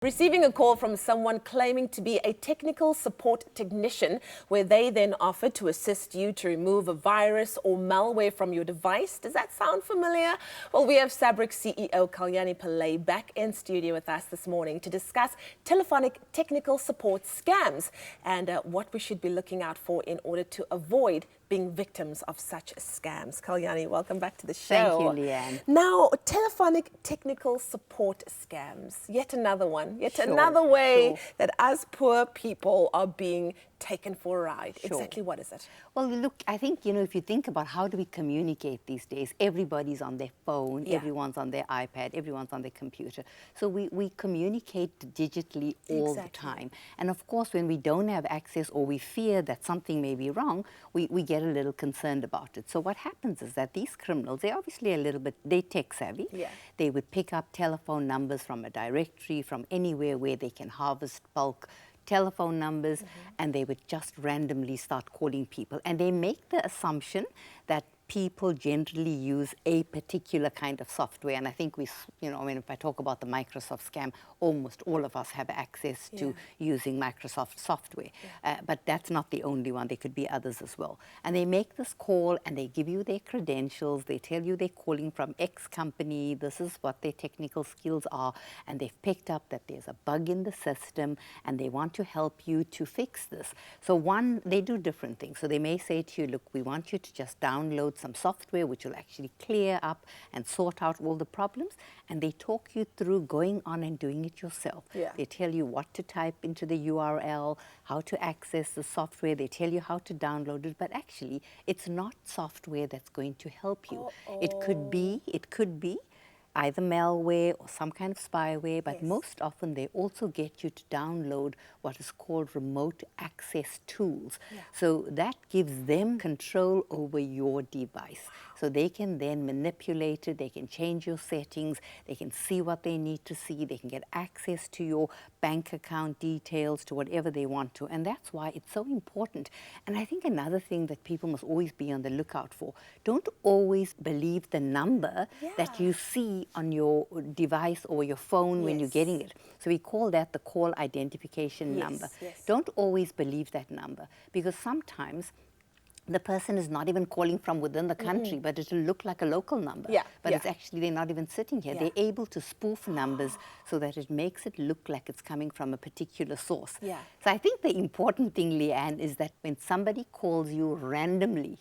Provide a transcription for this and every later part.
Receiving a call from someone claiming to be a technical support technician, where they then offer to assist you to remove a virus or malware from your device. Does that sound familiar? Well, we have SABRIC CEO Kalyani Pillay back in studio with us this morning to discuss telephonic technical support scams and what we should be looking out for in order to avoid being victims of such scams. Kalyani, welcome back to the show. Thank you, Leanne. Now, telephonic technical support scams, yet another one, yet another way that us poor people are being taken for a ride. Exactly what is it? Well, look, I think, if you think about how do we communicate these days, everybody's on their phone, everyone's on their iPad, everyone's on their computer. So we communicate digitally all the time. And of course, when we don't have access or we fear that something may be wrong, we get a little concerned about it. So what happens is that these criminals, they're obviously a little bit, they're tech savvy. They would pick up telephone numbers from a directory, from anywhere where they can harvest bulk telephone numbers, and they would just randomly start calling people. And they make the assumption that people generally use a particular kind of software. And I think if I talk about the Microsoft scam, almost all of us have access to using Microsoft software. But that's not the only one. There could be others as well. And they make this call and they give you their credentials. They tell you they're calling from X company. This is what their technical skills are. And they've picked up that there's a bug in the system and they want to help you to fix this. So they do different things. So they may say to you, look, we want you to just download some software which will actually clear up and sort out all the problems, and they talk you through going on and doing it yourself. They tell you what to type into the URL, how to access the software, they tell you how to download it, but actually it's not software that's going to help you. It could be either malware or some kind of spyware, but most often they also get you to download what is called remote access tools. So that gives them control over your device. So they can then manipulate it, they can change your settings, they can see what they need to see, they can get access to your bank account details, to whatever they want to. And that's why it's so important. And I think another thing that people must always be on the lookout for, don't always believe the number that you see on your device or your phone when you're getting it. So we call that the call identification number. Don't always believe that number, because sometimes the person is not even calling from within the country, but it'll look like a local number. But it's actually, they're not even sitting here. They're able to spoof numbers so that it makes it look like it's coming from a particular source. So I think the important thing, Leanne, is that when somebody calls you randomly,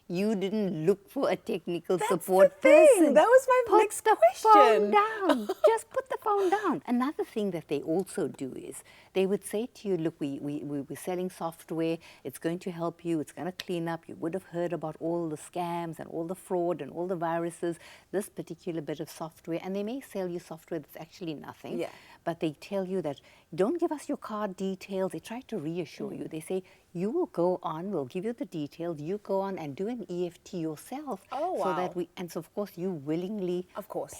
you didn't look for a technical support person. That was my next question. Put the phone down. Just put the phone down. Another thing that they also do is they would say to you, look, we're selling software. It's going to help you. It's going to clean up. You would have heard about all the scams and all the fraud and all the viruses, this particular bit of software. And they may sell you software that's actually nothing. But they tell you that, don't give us your card details. They try to reassure you. They say, you will go on, we'll give you the details, you go on and do an EFT yourself. So that and so of course you willingly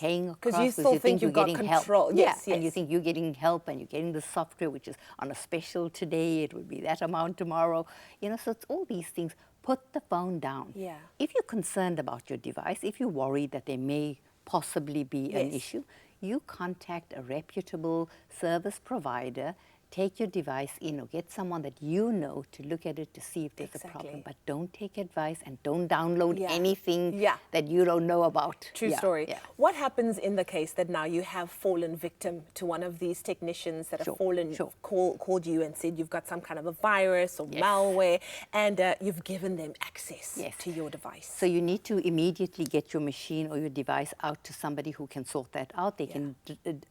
paying across, because you still think you've got control. And you think you're getting help and you're getting the software which is on a special today, it will be that amount tomorrow. So it's all these things. Put the phone down. If you're concerned about your device, if you're worried that there may possibly be an issue, you contact a reputable service provider, take your device in or get someone that you know to look at it to see if there's a problem. But don't take advice and don't download anything that you don't know about. True story. What happens in the case that now you have fallen victim to one of these technicians that have called you and said you've got some kind of a virus or malware, and you've given them access to your device? So you need to immediately get your machine or your device out to somebody who can sort that out. They can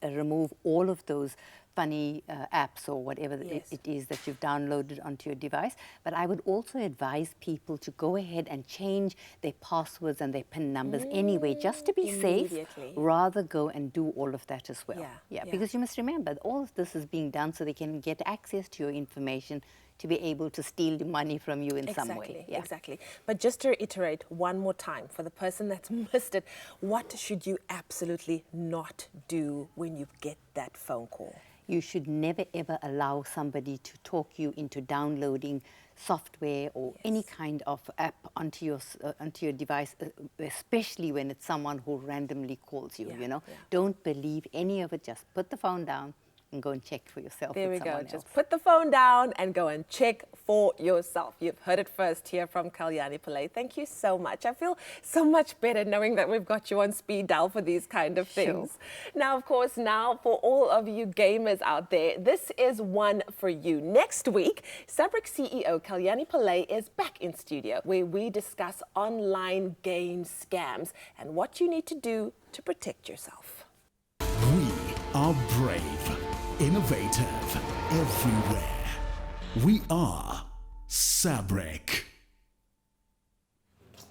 remove all of those funny apps or whatever it is that you've downloaded onto your device. But I would also advise people to go ahead and change their passwords and their PIN numbers anyway, just to be safe, rather go and do all of that as well. Because you must remember, all of this is being done so they can get access to your information to be able to steal the money from you in some way. Exactly. But just to reiterate one more time, for the person that's missed it, what should you absolutely not do when you get that phone call? You should never ever allow somebody to talk you into downloading software or any kind of app onto your device, especially when it's someone who randomly calls you. Don't believe any of it. Just put the phone down, and go and check for yourself. There we with go. someone Just else. put the phone down and go and check for yourself. You've heard it first here from Kalyani Pillay. Thank you so much. I feel so much better knowing that we've got you on speed dial for these kind of things. Now, of course, now for all of you gamers out there, this is one for you. Next week, SABRIC CEO Kalyani Pillay is back in studio where we discuss online game scams and what you need to do to protect yourself. We are brave, innovative, everywhere. We are SABRIC.